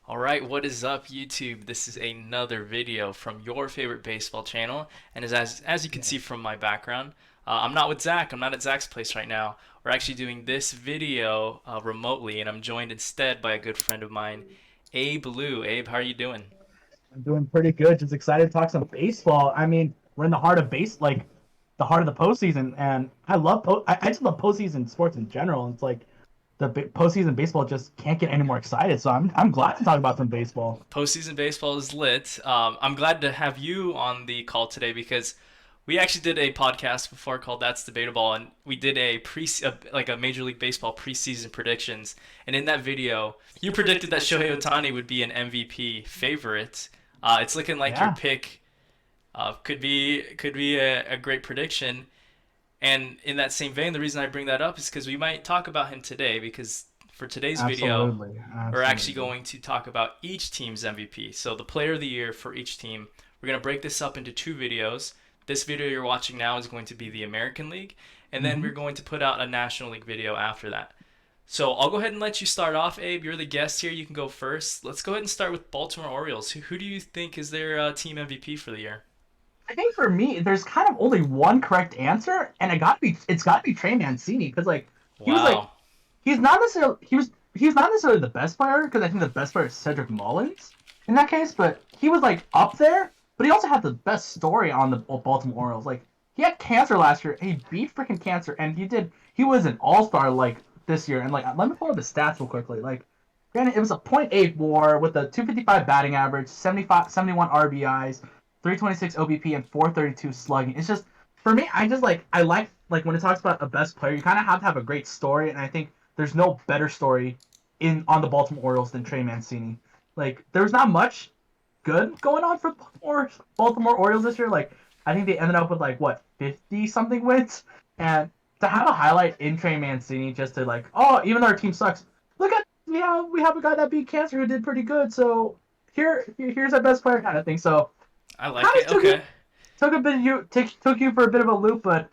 All right, what is up, YouTube? This is another video from your favorite baseball channel, and as you can see from my background, I'm not with Zach. I'm not at Zach's place right now. We're actually doing this video remotely, and I'm joined instead by a good friend of mine, Abe Liu. Abe, how are you doing? I'm doing pretty good. Just excited to talk some baseball. I mean, we're in the heart of the heart of the postseason, and I just love postseason sports in general. It's like the postseason baseball just can't get any more excited. So I'm glad to talk about some baseball. Postseason baseball is lit. I'm glad to have you on the call today because we actually did a podcast before called "That's Debatable," and we did like a Major League Baseball preseason predictions. And in that video, you predicted that Shohei Ohtani would be an MVP favorite. It's looking like your Yeah, pick could be a great prediction. And in that same vein, the reason I bring that up is because we might talk about him today because for today's video, absolutely, we're actually absolutely. going to talk about each team's MVP. So the player of the year for each team. We're going to break this up into two videos. This video you're watching now is going to be the American League, and then we're hmm going to put out a National League video after that. So I'll go ahead and let you start off, Abe. You're the guest here. You can go first. Let's go ahead and start with Baltimore Orioles. Who do you think is their team MVP for the year? I think for me, there's kind of only one correct answer, and it's got to be Trey Mancini because he was like Wow. he's not necessarily he's not necessarily the best player because I think the best player is Cedric Mullins in that case, but he was like up there. But he also had the best story on the Baltimore Orioles. Like he had cancer last year, and he beat freaking cancer, and he was an all star like this year. And like let me pull up the stats real quickly. Like granted, it was a .8 WAR with a 255 batting average, 71 RBIs, 326 OBP, and 432 slugging. It's just for me, I like when it talks about a best player, you kind of have to have a great story, and I think there's no better story in on the Baltimore Orioles than Trey Mancini. Like there's not much good going on for Baltimore Orioles this year. Like I think they ended up with like what 50 something wins, and to have a highlight in Trey Mancini just to like, oh, even though our team sucks, look at we have a guy that beat cancer who did pretty good. So here's our best player kind of thing. So I like kind it. of took it Okay. took a bit of you took you for a bit of a loop, but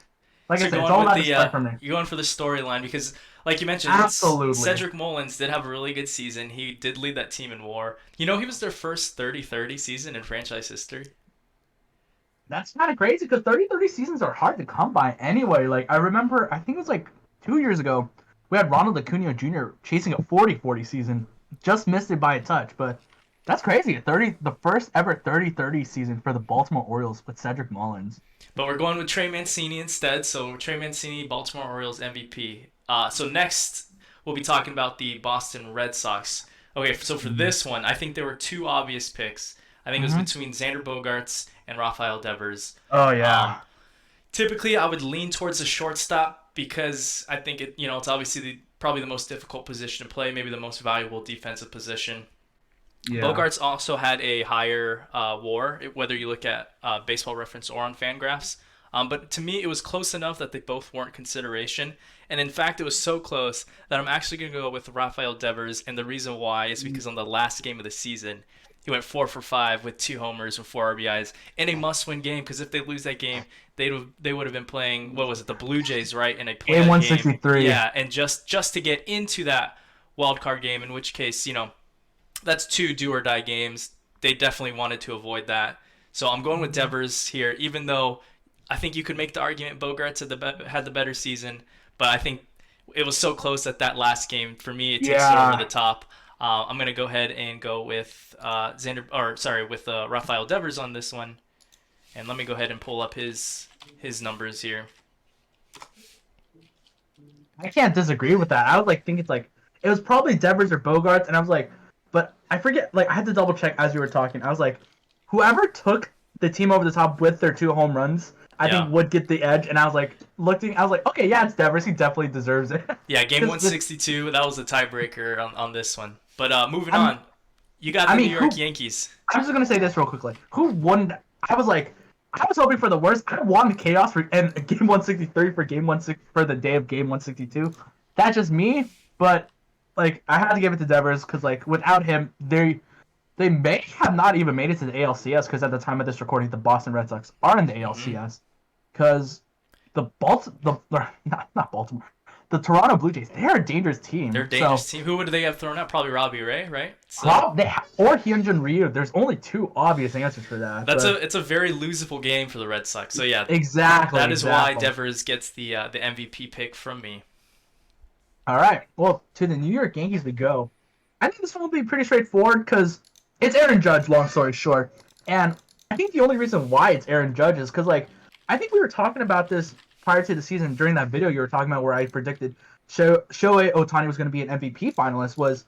like So I you're said, it's going all with about the the start from there. you're going for the storyline because, like you mentioned, Absolutely. Cedric Mullins did have a really good season. He did lead that team in WAR. You know, he was their first 30-30 season in franchise history. That's kind of crazy because 30 seasons are hard to come by anyway. Like, I remember, I think it was like 2 years ago, we had Ronald Acuna Jr. chasing a 40-40 season. Just missed it by a touch, but that's crazy. The first ever 30-30 season for the Baltimore Orioles with Cedric Mullins. But we're going with Trey Mancini instead. So Trey Mancini, Baltimore Orioles MVP. So next we'll be talking about the Boston Red Sox. Okay, so for Mm-hmm. this one, I think there were two obvious picks. I think it was Mm-hmm. between Xander Bogaerts and Raphael Devers. Oh, Um, yeah. Typically, I would lean towards the shortstop because I think it's obviously probably the most difficult position to play, maybe the most valuable defensive position. Yeah. Bogarts also had a higher WAR, whether you look at Baseball Reference or on Fangraphs. But to me, it was close enough that they both weren't consideration. And in fact, it was so close that I'm actually going to go with Raphael Devers. And the reason why is because on the last game of the season, he went 4 for 5 with 2 homers and 4 RBIs in a must-win game. Because if they lose that game, they would have been playing what was it, the Blue Jays, right, in a Game play-in game. 163. Yeah, and just to get into that wild card game, in which case that's two do or die games. They definitely wanted to avoid that. So I'm going with Devers here, even though I think you could make the argument Bogarts had the better season, but I think it was so close that that last game for me it takes it over the Yeah. top. I'm gonna go ahead and go with with Rafael Devers on this one, and let me go ahead and pull up his numbers here. I can't disagree with that. I was like, think it's like, it was probably Devers or Bogarts, and I was like, but I forget, like, I had to double check as you were talking. I was like, whoever took the team over the top with their 2 home runs, I Yeah, think would get the edge. And I was like, I was like, okay, yeah, it's Devers. He definitely deserves it. yeah, game Because this, 162. That was the tiebreaker on this one. But moving I'm, on, you got I the New mean, York Yankees. I'm just gonna say this real quickly. Who won? I was like, I was hoping for the worst. I wanted chaos for and game 163 for game 16 for the day of game 162. That's just me, but like I had to give it to Devers because like without him, they may have not even made it to the ALCS because at the time of this recording, the Boston Red Sox are in the Hmm. ALCS because the Balt the not Baltimore. the Toronto Blue Jays, they're a dangerous team. They're a dangerous team. Who would they have thrown out? Probably Robbie Ray, right? So, or Hyunjin Ryu. There's only two obvious answers for that. It's a very losable game for the Red Sox. So yeah, exactly. That is why Devers gets the MVP pick from me. All right. Well, to the New York Yankees we go. I think this one will be pretty straightforward because it's Aaron Judge. Long story short, and I think the only reason why it's Aaron Judge is because I think we were talking about this prior to the season during that video you were talking about where I predicted Shohei Ohtani was going to be an MVP finalist. Was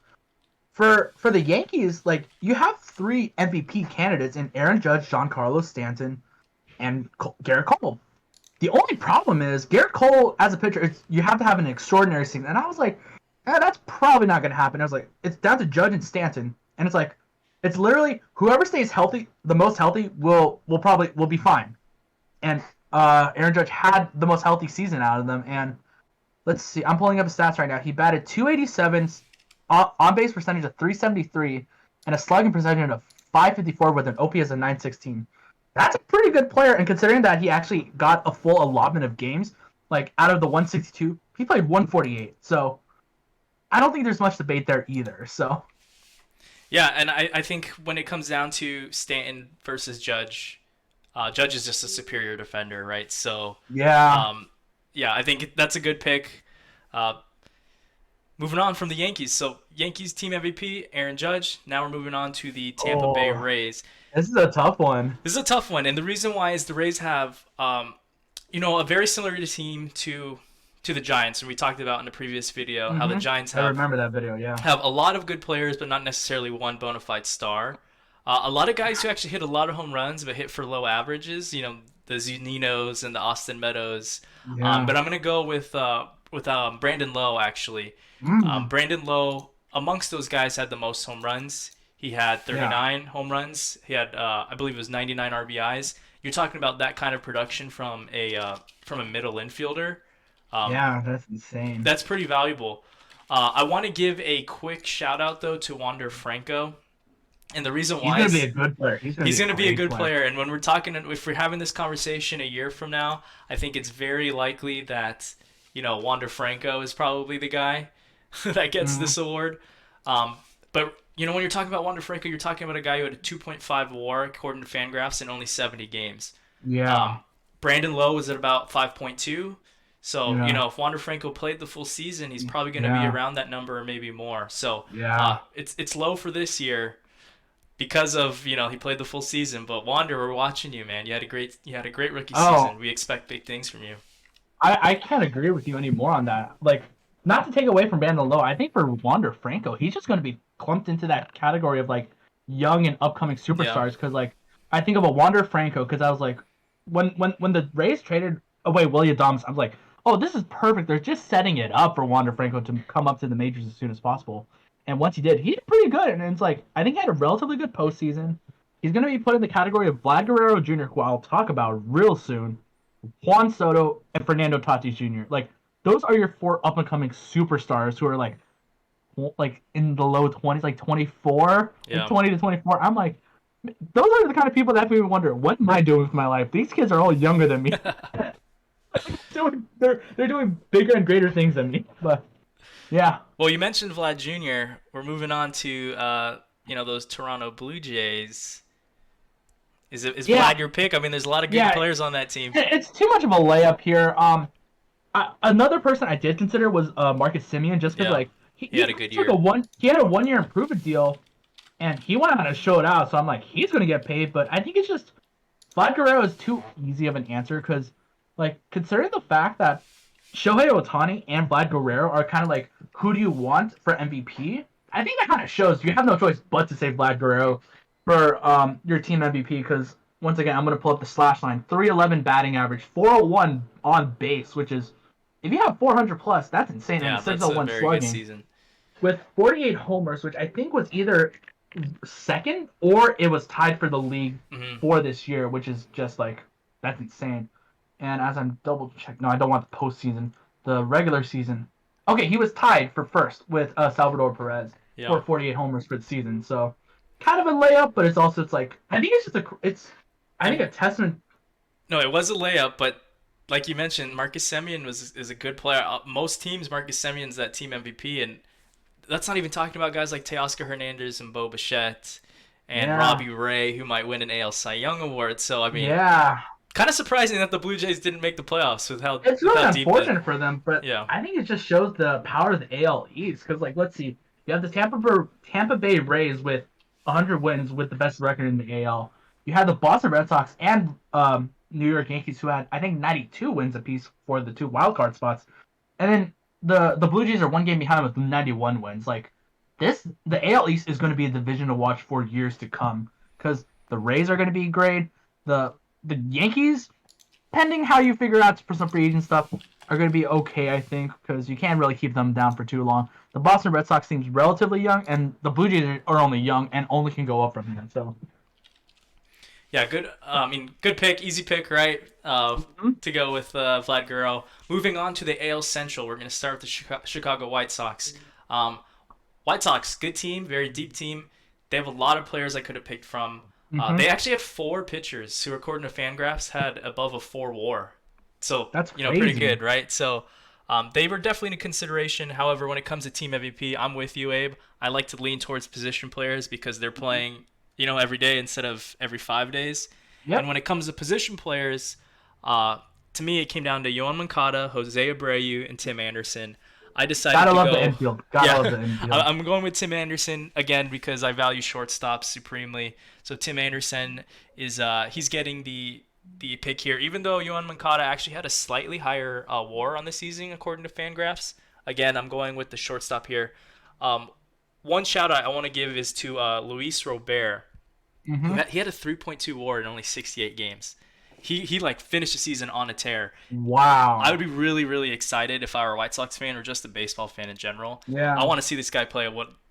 for the Yankees, you have three MVP candidates in Aaron Judge, Giancarlo Stanton, and Garrett Cole. The only problem is Garrett Cole as a pitcher, you have to have an extraordinary season. And I was like, that's probably not going to happen. I was like, it's down to Judge and Stanton, and it's literally whoever stays healthy, the most healthy, will be fine. And Aaron Judge had the most healthy season out of them. And let's see, I'm pulling up his stats right now. He batted .287, on base percentage of .373, and a slugging percentage of .554 with an OPS of .916. That's a pretty good player, and considering that he actually got a full allotment of games, out of the 162, he played 148. So I don't think there's much debate there either. So yeah, and I think when it comes down to Stanton versus Judge, Judge is just a superior defender, right? So yeah, I think that's a good pick. Moving on from the Yankees. So Yankees team MVP, Aaron Judge. Now we're moving on to the Tampa Bay Rays. This is a tough one. And the reason why is the Rays have, a very similar team to the Giants, and we talked about in the previous video how the Giants have. I remember that video. Yeah. Have a lot of good players, but not necessarily one bona fide star. A lot of guys who actually hit a lot of home runs, but hit for low averages. The Zuninos and the Austin Meadows. Yeah. But I'm gonna go with Brandon Lowe actually. Brandon Lowe, amongst those guys, had the most home runs. He had 39 home runs. He had, I believe it was 99 RBIs. You're talking about that kind of production from a middle infielder. That's insane. That's pretty valuable. I want to give a quick shout out though to Wanda Franco, and the reason why he's going to be a good player. He's going to be a good player. And when we're talking, if we're having this conversation a year from now, I think it's very likely that Wanda Franco is probably the guy that gets this award. But when you're talking about Wanda Franco, you're talking about a guy who had a 2.5 WAR according to Fangraphs in only 70 games. Yeah. Brandon Lowe was at about 5.2. So, if Wanda Franco played the full season, he's probably going to be around that number or maybe more. So, it's low for this year because of, he played the full season. But Wanda, we're watching you, man. You had a great rookie season. We expect big things from you. I can't agree with you anymore on that. Not to take away from Brandon Lowe, I think for Wander Franco, he's just going to be clumped into that category of young and upcoming superstars. Because I think of a Wander Franco because I was like, when the Rays traded away William Adams, I was like, oh, this is perfect. They're just setting it up for Wander Franco to come up to the majors as soon as possible. And once he did pretty good. And it's I think he had a relatively good postseason. He's going to be put in the category of Vlad Guerrero Jr., who I'll talk about real soon, Juan Soto, and Fernando Tatis Jr. Those are your four up-and-coming superstars who are, in the low 20s, 24, 20 to 24. I'm like, those are the kind of people that we wonder, what am I doing with my life? These kids are all younger than me. They're doing bigger and greater things than me. But, yeah. Well, you mentioned Vlad Jr. We're moving on to, those Toronto Blue Jays. Is Vlad your pick? I mean, there's a lot of good players on that team. It's too much of a layup here. Another person I did consider was Marcus Semien, just because he had a good year. He had a 1-year improvement deal, and he went out and showed out. So I'm like, he's going to get paid. But I think it's just Vlad Guerrero is too easy of an answer because, considering the fact that Shohei Ohtani and Vlad Guerrero are kind of who do you want for MVP? I think that kind of shows you have no choice but to say Vlad Guerrero for your team MVP because, once again, I'm going to pull up the slash line. 311 batting average, 401 on base, which is, if you have 400 plus, that's insane. Yeah, and that's a very good season. With 48 homers, which I think was either second or it was tied for the league for this year, which is just that's insane. And as I'm double checking, no, I don't want the postseason, the regular season. Okay, he was tied for first with Salvador Perez for 48 homers for the season. So kind of a layup, but it's also I think it's just a testament. No, it was a layup, but like you mentioned, Marcus Semien is a good player. Most teams, Marcus Semien's that team MVP, and that's not even talking about guys like Teoscar Hernandez and Bo Bichette and Yeah, Robbie Ray, who might win an AL Cy Young award. So I mean, yeah. kind of surprising that the Blue Jays didn't make the playoffs It's with really how deep the unfortunate for them, but yeah. I think it just shows the power of the AL East. Because, like, let's see, you have the Tampa Bay Rays with 100 wins with the best record in the AL. You have the Boston Red Sox and New York Yankees, who had I think 92 wins apiece for the two wild card spots, and then the Blue Jays are one game behind with 91 wins. Like the AL East is going to be a division to watch for years to come because the Rays are going to be great. The Yankees, pending how you figure out for some free agent stuff, are going to be okay, I think, because you can't really keep them down for too long. The Boston Red Sox seems relatively young, and the Blue Jays are only young and only can go up from here. So, Yeah, good. I mean, good pick, easy pick, right? To go with Vlad Guerrero. Moving on to the AL Central, we're going to start with the Chicago White Sox. Um, White Sox, good team, very deep team. They have a lot of players I could have picked from. mm-hmm. They actually had four pitchers who, according to Fangraphs, had above a 4 WAR. So That's pretty crazy. good, right? So they were definitely in consideration. However, when it comes to team MVP, I'm with you, Abe. I like to lean towards position players because they're playing, every day instead of every 5 days. And Yep. when it comes to position players, uh, to me, it came down to Yohan Moncada, Jose Abreu, and Tim Anderson. I decided Gotta to love the go. infield. Gotta love Yeah, the infield. I'm going with Tim Anderson again because I value shortstops supremely. So Tim Anderson is he's getting the pick here, even though Yohan Moncada actually had a slightly higher WAR on the season according to Fangraphs. Again, I'm going with the shortstop here. Um, one shout out I want to give is to Luis Robert, Mm-hmm. he had a 3.2 WAR in only 68 games. He like finished the season on a tear. I would Wow. be really, really excited if I were a White Sox fan or just a baseball fan in general. I Yeah. want to see this guy play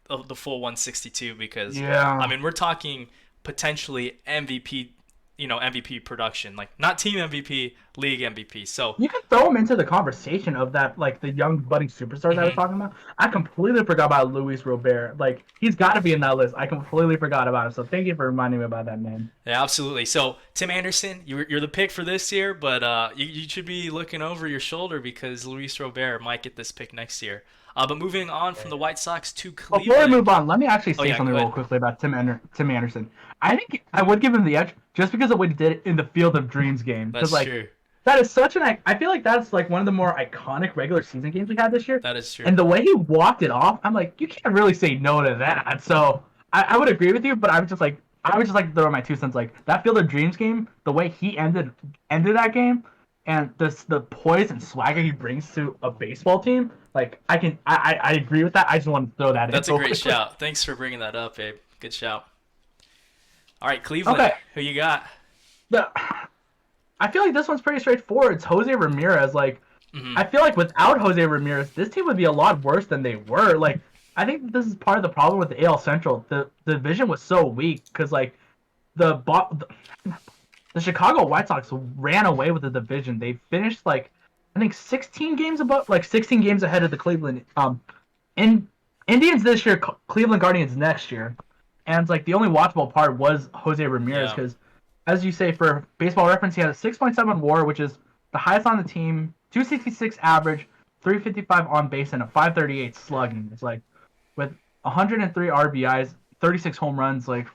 the full 162 because I Yeah. mean we're talking potentially MVP, MVP production, like not team MVP, league MVP. So You can throw him into the conversation of that, like the young budding superstars I was mhm. talking about. I completely forgot about Luis Robert. Like he's got to be in that list. I completely forgot about him. So thank you for reminding me about that, man. Yeah, absolutely. So Tim Anderson, you're the pick for this year, but you should be looking over your shoulder because Luis Robert might get this pick next year. But moving on from the White Sox to Before we Cleveland. move on, let me actually Oh say yeah, something go real ahead. quickly about Tim Anderson. I think I would give him the edge just because of what he did in the Field of Dreams game. Because That's like true. that is such an I feel like that's like one of the more iconic regular season games we had this year. That is true. And the way he walked it off, I'm like, you can't really say no to that. So I would agree with you, but I would just like to throw my 2 cents. Like that Field of Dreams game, the way he ended that game, and the poise and swagger he brings to a baseball team. Like I agree with that. I just want to throw that in That's a real great quickly. shout. Thanks for bringing that up, Abe. Good shout. All right, Cleveland. Okay, Who you got? the I feel like this one's pretty straightforward. It's Jose Ramirez. Like Hmm. I feel like without Jose Ramirez, this team would be a lot worse than they were. Like I think this is part of the problem with the AL Central. The division was so weak because like the Chicago White Sox ran away with the division. They finished like I think 16 games above, like 16 games ahead of the Cleveland in Indians this year, Cleveland Guardians next year, and like the only watchable part was Jose Ramirez Yeah. because, as you say, for Baseball Reference, he had a 6.7 WAR, which is the highest on the team, 266 average, 355 on base, and a 538 slugging. It's like with 103 RBIs, 36 home runs. Like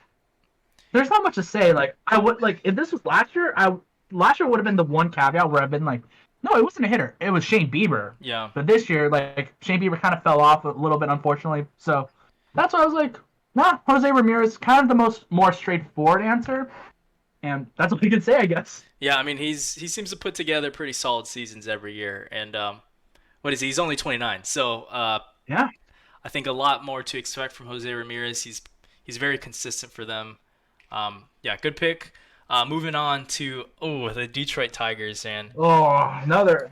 there's not much to say. Like I would like if this was last year would have been the one caveat where I've been like, no, it wasn't a hitter. It was Shane Bieber. Yeah. But this year, like Shane Bieber kind of fell off a little bit, unfortunately. So that's why I was like, nah, Jose Ramirez, kind of the more straightforward answer, and that's what we could say, I guess. Yeah, I mean he seems to put together pretty solid seasons every year, and what is he? He's only 29, so Yeah. I think a lot more to expect from Jose Ramirez. He's very consistent for them. Yeah, good pick. Moving on to the Detroit Tigers, and Oh, another.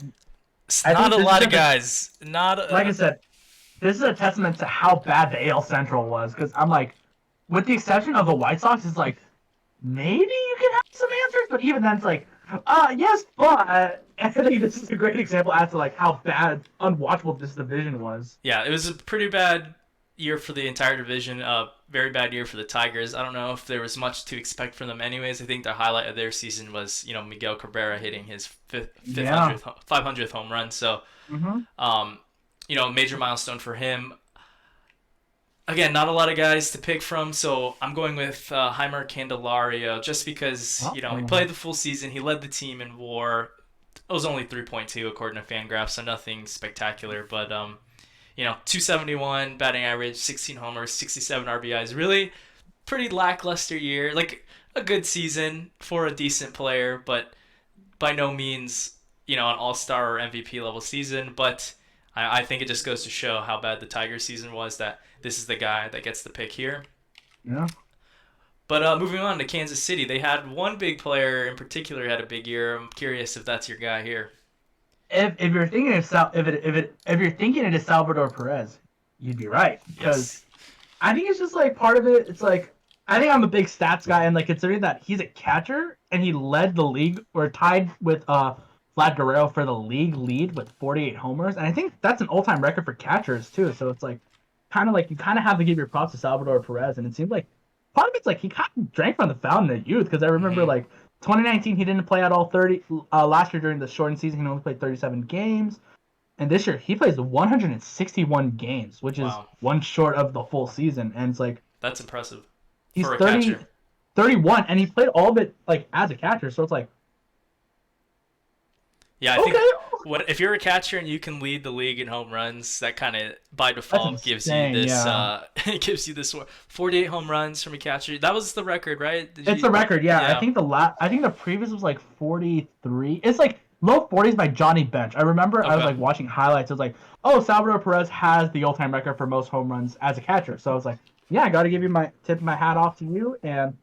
it's I not think a this is lot of just guys. Not like I said, this is a testament to how bad the AL Central was. Because I'm like, with the exception of the White Sox, it's like maybe you can have some answers, but even then, it's like, yes, but. I think this is a great example as to like how bad, unwatchable this division was. yeah, it was a pretty bad year for the entire division. very bad year for the Tigers. I don't know if there was much to expect from them anyways. I think the highlight of their season was, Miguel Cabrera hitting his Yeah. 500th home run. So, Hmm. um, major milestone for him. Again, not a lot of guys to pick from, so I'm going with Heimer Candelario just because, he Oh. played the full season. He led the team in WAR. It was only 3.2 according to Fangraphs, so nothing spectacular. But 271 batting average, 16 homers, 67 RBIs. Really pretty lackluster year. Like a good season for a decent player, but by no means, an all-star or MVP level season. But I think it just goes to show how bad the Tigers season was that this is the guy that gets the pick here. Yeah. But moving on to Kansas City, they had one big player in particular who had a big year. I'm curious if that's your guy here. If you're thinking if you're thinking it is Salvador Perez, you'd be right because Yes. I think it's just like part of it. It's like I think I'm a big stats guy, and like considering that he's a catcher and he led the league or tied with Vlad Guerrero for the league lead with 48 homers, and I think that's an all-time record for catchers too. So it's like kind of like you kind of have to give your props to Salvador Perez, and it seems like part of it's like he kind of drank from the fountain of youth because I remember Hmm. like 2019 he didn't play at all 30. Last year during the shortened season he only played 37 games. And this year he plays 161 games, which is Wow, one short of the full season. And it's like that's impressive he's for a 30, catcher. 31, and he played all of it like as a catcher. So it's like Yeah, I think okay, what if you're a catcher and you can lead the league in home runs, that kind of by that's default gives you insane. this Yeah, it gives you this 48 home runs from a catcher. That was the record, right? Did it's you? a record. Yeah, Yeah. I think the previous was like 43. It's like low 40s by Johnny Bench. I remember I was Okay. like watching highlights. It was like, oh, Salvador Perez has the all-time record for most home runs as a catcher. So I was like, yeah, I got to give you my tip my hat off to you and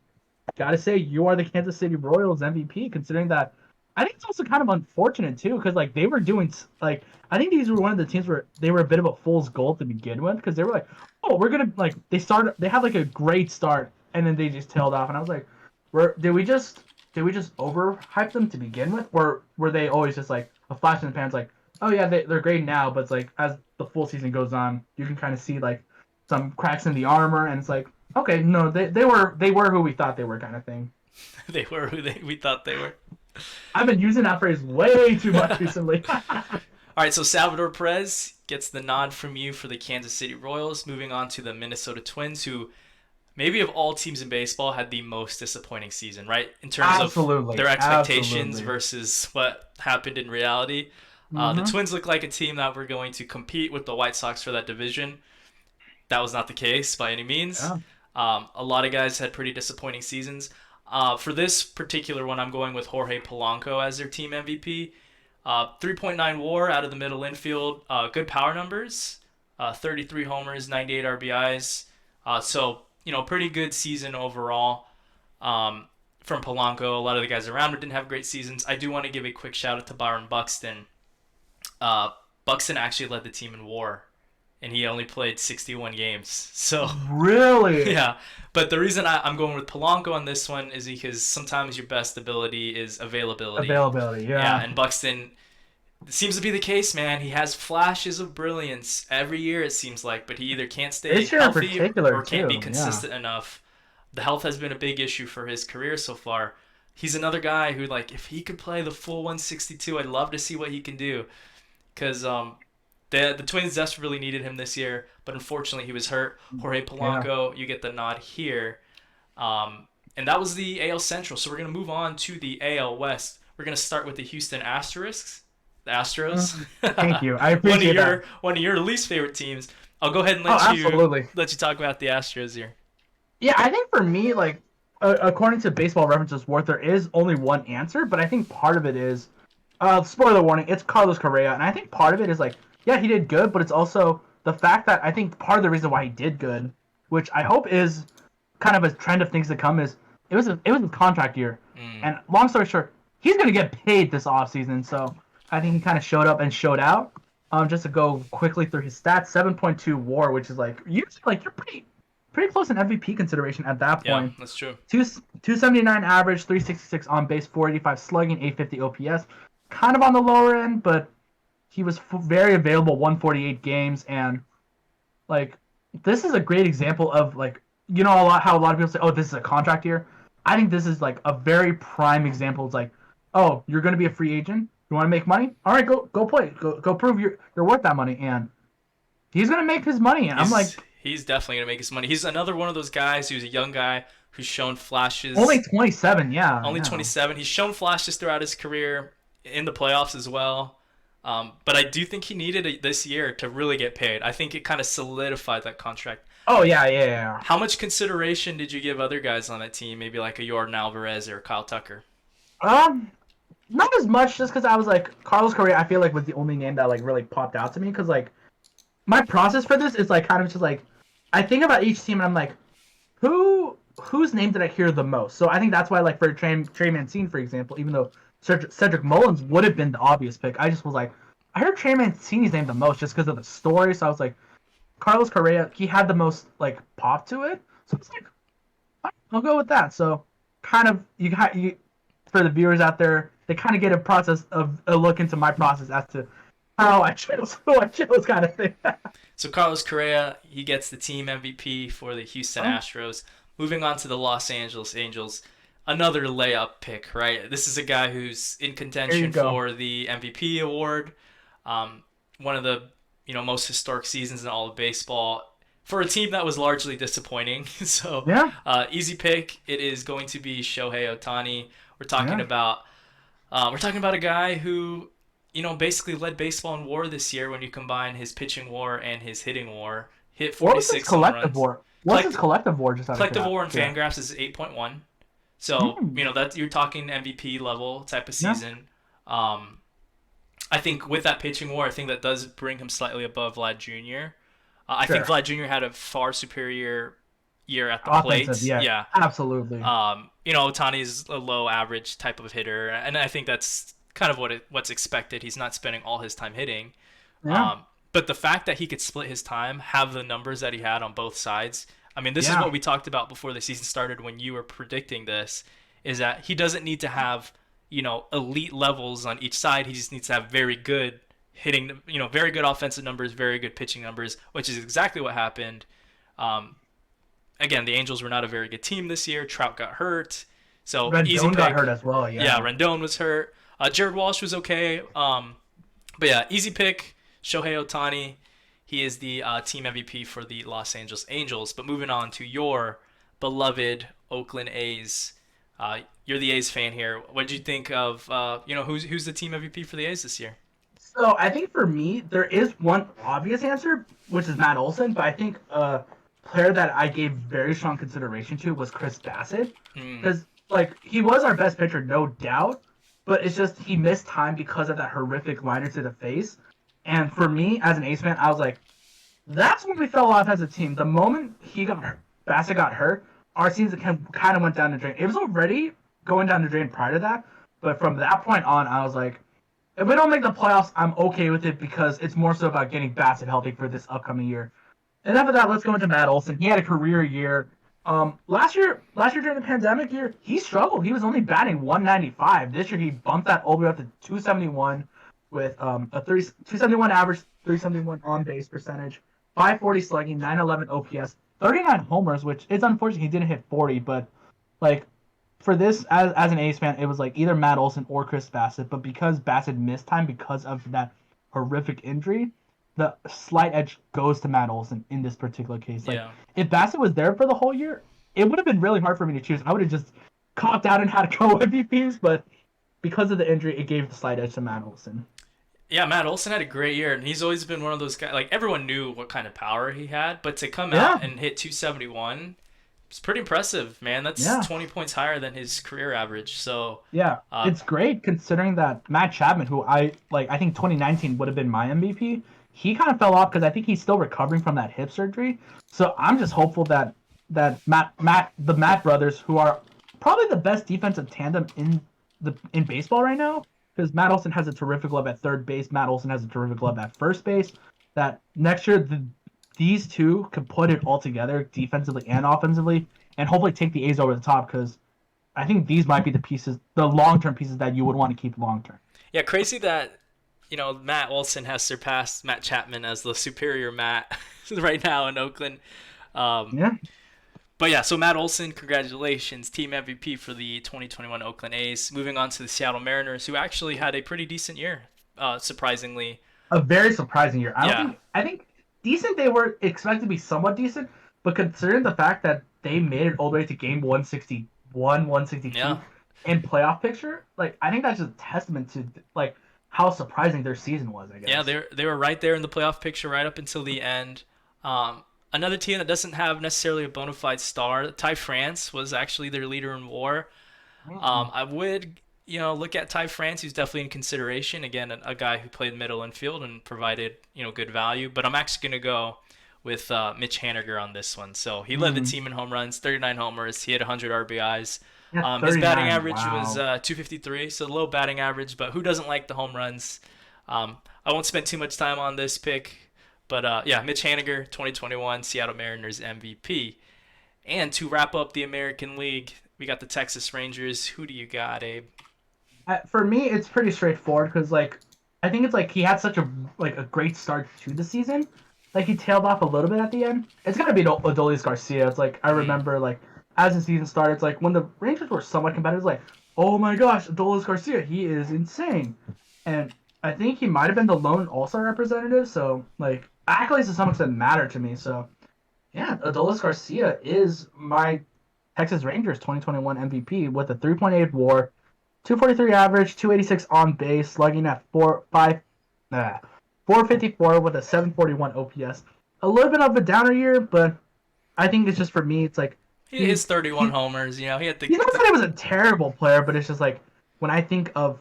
gotta say you are the Kansas City Royals MVP. Considering that, I think it's also kind of unfortunate too, because like they were doing like I think these were one of the teams where they were a bit of a fool's gold to begin with, because they were like, oh, we're gonna like they had like a great start and then they just tailed off, and I was like, did we just overhype them to begin with, or were they always just like a flash in the pan? It's like, oh yeah, they're great now, but it's like as the full season goes on, you can kind of see like some cracks in the armor, and it's like, okay, no, they were who we thought they were, kind of thing. They were who we thought they were. I've been using that phrase way too much recently. All right, so Salvador Perez gets the nod from you for the Kansas City Royals. Moving on to the Minnesota Twins, who maybe of all teams in baseball had the most disappointing season, right? In terms of Absolutely, their expectations absolutely. versus what happened in reality. The Hmm. Twins look like a team that were going to compete with the White Sox for that division. That was not the case by any means. Yeah. A lot of guys had pretty disappointing seasons. For this particular one, I'm going with Jorge Polanco as their team MVP. 3.9 WAR out of the middle infield. Good power numbers. 33 homers, 98 RBIs. So pretty good season overall. From Polanco, a lot of the guys around him didn't have great seasons. I do want to give a quick shout out to Byron Buxton. Uh, Buxton actually led the team in WAR, and he only played 61 games. So Really? yeah, but the reason I'm going with Polanco on this one is because sometimes your best ability is availability. Availability, Yeah, yeah. and Buxton seems to be the case, man. He has flashes of brilliance every year, it seems like, but he either can't stay This year in healthy particular or can't be too. Yeah. consistent enough. The health has been a big issue for his career so far. He's another guy who, like, if he could play the full 162, I'd love to see what he can do. Because the Twins desperately needed him this year, but unfortunately he was hurt. Jorge Yeah. Polanco, you get the nod here. And that was the AL Central. So we're going to move on to the AL West. We're going to start with the Houston Asterisks. The Astros. Thank you. I appreciate that. One of your least favorite teams. I'll go ahead and Oh, absolutely. let you talk about the Astros here. Yeah, I think for me, like, according to Baseball References Worth, there is only one answer, but I think part of it is, spoiler warning, it's Carlos Correa, and I think part of it is like, yeah, he did good, but it's also the fact that I think part of the reason why he did good, which I hope is kind of a trend of things to come, is it was a contract year, Mm. and long story short, he's gonna get paid this offseason, so I think he kind of showed up and showed out. Just to go quickly through his stats, 7.2 WAR, which is like usually like you're pretty close in MVP consideration at that Yeah, point. that's true. 279 average, 366 on base, 485 slugging, 850 OPS. Kind of on the lower end, but he was very available 148 games, and like this is a great example of like you know, how a lot of people say, "Oh, this is a contract year." I think this is like a very prime example. It's like, "Oh, you're going to be a free agent. You want to make money? All right, go play. Go prove you're worth that money." And he's going to make his money. And I'm He's like, he's definitely gonna make his money. He's another one of those guys who's a young guy who's shown only flashes. 27. Yeah, Only yeah. 27. He's shown flashes throughout his career in the playoffs as well. But I do think he needed it this year to really get paid. I think it kind of solidified that contract. Oh yeah. How much consideration did you give other guys on that team? Maybe like a Jordan Alvarez or Kyle Tucker. Um, not as much, just because I was like Carlos Correa. I feel like was the only name that like really popped out to me because like my process for this is like kind of just like I think about each team and I'm like, whose name did I hear the most? So I think that's why like for Trey Mancini, for example, even though Cedric Mullins would have been the obvious pick, I just was like, I heard Trey Mancini's name the most just because of the story. So I was like, Carlos Correa, he had the most like pop to it. So it's like, I'll go with that. So kind of you for the viewers out there, they kind of get a look into my process as to how I chose who I chose, kind of thing. So Carlos Correa, he gets the team MVP for the Houston Astros. Moving on to the Los Angeles Angels, another layup pick, right? This is a guy who's in contention for the MVP award. One of the most historic seasons in all of baseball for a team that was largely disappointing. So Yeah. easy pick. It is going to be Shohei Ohtani. We're talking Yeah. about a guy who basically led baseball in WAR this year when you combine his pitching WAR and his hitting WAR. Hit What was his 46 home collective runs. WAR? What's his collective WAR? Just out of Collective WAR in curiosity? Fangraphs is 8.1. So that you're talking MVP level type of Yeah. season. I think with that pitching WAR, I think that does bring him slightly above Vlad Jr. I think Vlad Jr. had a far superior year at the Offensive, plate. yeah. Absolutely. Otani's a low average type of hitter, and I think that's kind of what's expected. He's not spending all his time hitting. Yeah. But the fact that he could split his time, have the numbers that he had on both sides, I mean, this is what we talked about before the season started when you were predicting this, is that he doesn't need to have, elite levels on each side. He just needs to have very good hitting, very good offensive numbers, very good pitching numbers, which is exactly what happened. Again, the Angels were not a very good team this year. Trout got hurt. So easy Rendon pick. got hurt as well, yeah. Yeah, Rendon was hurt. Jared Walsh was okay. But yeah, easy pick. Shohei Ohtani. He is the team MVP for the Los Angeles Angels. But moving on to your beloved Oakland A's. You're the A's fan here. What did you think of who's the team MVP for the A's this year? So I think for me, there is one obvious answer, which is Matt Olson, but I think a player that I gave very strong consideration to was Chris Bassett. Because he was our best pitcher, no doubt, but it's just he missed time because of that horrific liner to the face. And for me, as an A's fan, I was like, that's when we fell off as a team. The moment Bassett got hurt, our season kind of went down the drain. It was already going down the drain prior to that, but from that point on, I was like, if we don't make the playoffs, I'm okay with it because it's more so about getting Bassett healthy for this upcoming year. And after that, let's go into Matt Olson. He had a career year. Last year during the pandemic year, he struggled. He was only batting 195. This year, he bumped that all the way up to 271 with a 271 average, 371 on base percentage, 540 slugging, 911 OPS, 39 homers, which is unfortunate he didn't hit 40, but for this, as an A's fan, it was either Matt Olson or Chris Bassett, but because Bassett missed time because of that horrific injury, the slight edge goes to Matt Olson in this particular case. If Bassett was there for the whole year, it would have been really hard for me to choose. I would have just copped out and had to go MVPs, but because of the injury, it gave the slight edge to Matt Olson. Yeah, Matt Olson had a great year, and he's always been one of those guys. Everyone knew what kind of power he had, but to come out and hit 271, it's pretty impressive, man. That's 20 points higher than his career average. So it's great considering that Matt Chapman, who I think 2019 would have been my MVP. He kind of fell off because I think he's still recovering from that hip surgery. So I'm just hopeful that the Matt brothers, who are probably the best defensive tandem in baseball right now, because Matt Olson has a terrific glove at third base, Matt Olson has a terrific glove at first base, that next year these two could put it all together defensively and offensively and hopefully take the A's over the top, because I think these might be the long-term pieces that you would want to keep long-term. Yeah, crazy that Matt Olson has surpassed Matt Chapman as the superior Matt right now in Oakland. But yeah, so Matt Olson, congratulations, team MVP for the 2021 Oakland A's. Moving on to the Seattle Mariners, who actually had a pretty decent year, surprisingly. A very surprising year. Yeah, I think decent. They were expected to be somewhat decent, but considering the fact that they made it all the way to game 161, 162 yeah, in playoff picture, like I think that's just a testament to like how surprising their season was. I yeah. guess. They were right there in the playoff picture right up until the end. Another team that doesn't have necessarily a bona fide star, Ty France was actually their leader in WAR. Mm. I would, look at Ty France, who's definitely in consideration. Again, a guy who played middle infield and provided, good value. But I'm actually going to go with Mitch Haniger on this one. So he led the Mm. team in home runs, 39 homers. He had 100 RBIs. Yeah, His batting 39. average was Wow. 253, so low batting average. But who doesn't like the home runs? I won't spend too much time on this pick. But yeah, Mitch Haniger, 2021 Seattle Mariners MVP. And to wrap up the American League, we got the Texas Rangers. Who do you got, Abe? For me, it's pretty straightforward because like I think it's like he had such a great start to the season. Like he tailed off a little bit at the end. It's gotta be Adolis Garcia. It's like I Mm-hmm. remember like as the season started, it's like when the Rangers were somewhat competitive, it's like oh my gosh, Adolis Garcia, he is insane. And I think he might have been the lone All Star representative. So like accolades to some extent matter to me. So yeah, Adolis Garcia is my Texas Rangers 2021 MVP with a 3.8 WAR, 243 average, 286 on base, slugging at 454 with a 741 OPS. A little bit of a downer year, but I think it's just for me. It's like He has 31 homers. He had he's not saying he was a terrible player, but it's just like when I think of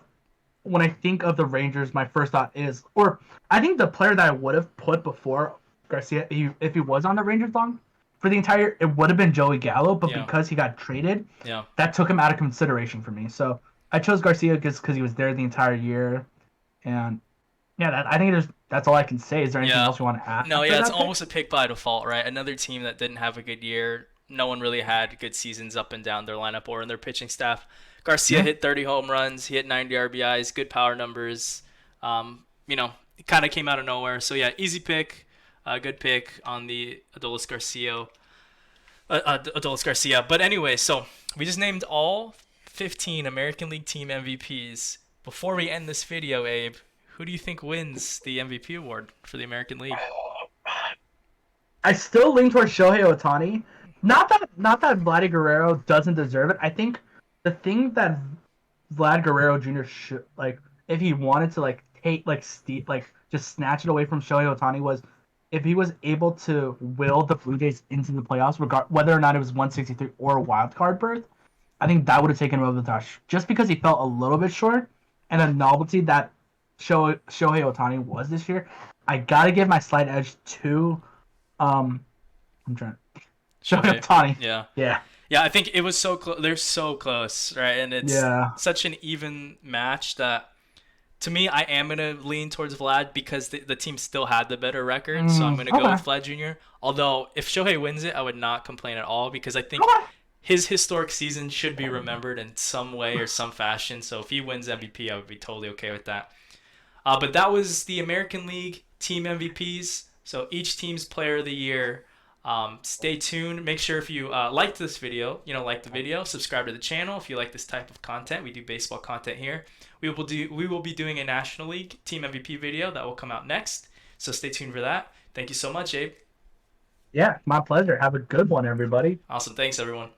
the Rangers, my first thought is, or I think the player that I would have put before Garcia, if he was on the Rangers long for the entire, it would have been Joey Gallo, but yeah, because he got traded, yeah. that took him out of consideration for me. So I chose Garcia just because he was there the entire year, and yeah, I think that's all I can say. Is there anything Yeah. else you want to add No, after yeah, it's that pick? almost a pick by default, right? Another team that didn't have a good year. No one really had good seasons up and down their lineup or in their pitching staff. Garcia Yeah, hit 30 home runs. He hit 90 RBIs, good power numbers. He kind of came out of nowhere. So yeah, easy pick, good pick on the Adolis Garcia. But anyway, so we just named all 15 American League team MVPs. Before we end this video, Abe, who do you think wins the MVP award for the American League? I still lean towards Shohei Ohtani. Not that Vladdy Guerrero doesn't deserve it. I think the thing that Vlad Guerrero Jr. should like if he wanted to like take like just snatch it away from Shohei Ohtani was if he was able to will the Blue Jays into the playoffs, whether or not it was 163 or a wild card berth. I think that would have taken him over the top just because he felt a little bit short and the novelty that Shohei Ohtani was this year. I gotta give my slight edge to I'm trying Shohei Shohei. Ohtani. Yeah. Yeah. Yeah, I think it was so close. They're so close, right? And it's Yeah. such an even match that, to me, I am going to lean towards Vlad because the team still had the better record. So I'm going to go Okay. with Vlad Jr. Although, if Shohei wins it, I would not complain at all because I think Okay. his historic season should be remembered in some way or some fashion. So if he wins MVP, I would be totally okay with that. But that was the American League team MVPs. So each team's player of the year. Stay tuned. Make sure if you liked this video, like the video, subscribe to the channel if you like this type of content. We do baseball content here. We will be doing a National League team MVP video that will come out next. So stay tuned for that. Thank you so much, Abe. Yeah, my pleasure. Have a good one, everybody. Awesome. Thanks, everyone.